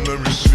Let me see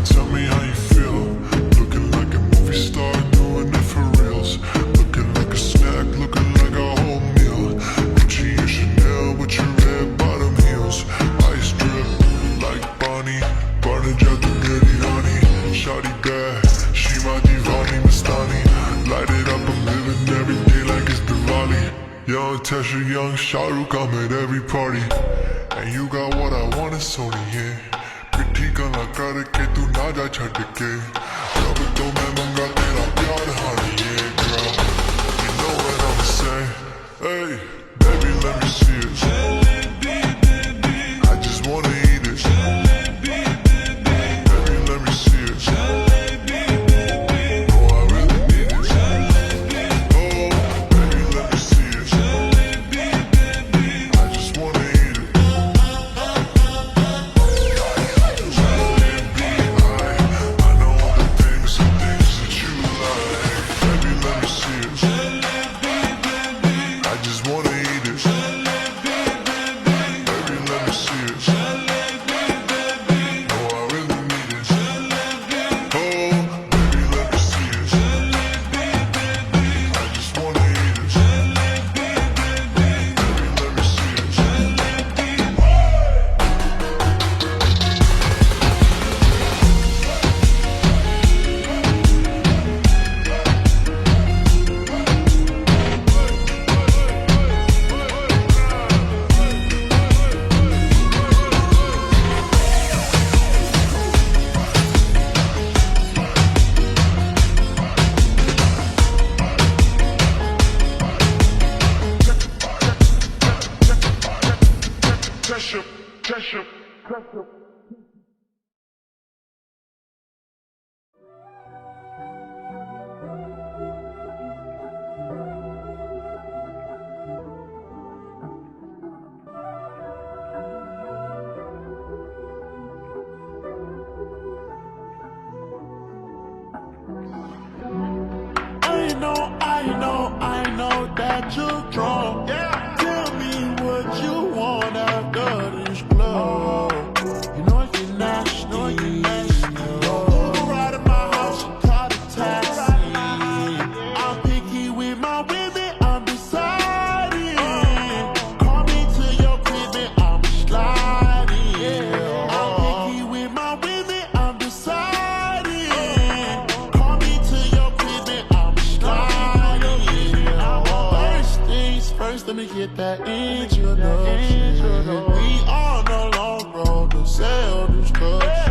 Tell me how you feel. Looking like a movie star, doing it for reals. Looking like a snack, looking like a whole meal. Gucci and Chanel with your red bottom heels. Ice drip like Bonnie, Barnage out the biryani. Shawty bad, she my divani Mastani. Light it up, I'm living every day like it's Diwali. Young Tesha, young Shahrukh, I'm at every party. And you got what I want, it's Sony, yeah. पिट्ठी गला करके तू ना जा छड़ के अब तो मैं मंगा तेरा प्यार honey, yeah girl. You know what I'm saying? Hey, baby, let me see it. I just wanna eat it. Baby, let me see it. Oh, I really need it. Oh, baby, let me see it. I just wanna eat it. I know all the things that you like. Baby, let me see it. I just wanna eat it. Baby, let me see it. Oh, I really need it. Oh, baby, let me see it. I just wanna eat it. Baby, let me see it. Pressure. I know that you're drunk. Yeah. Tell me what you want after this club. You know I get nasty. Uber ride at my house, you call a taxi. I'm picky with my women, I'm deciding. Call me to your crib and I'm sliding. I'm picky with my women, I'm deciding. Call me to your crib and I'm sliding. First things first, let me get that introduction. We on a long road to self-destruction.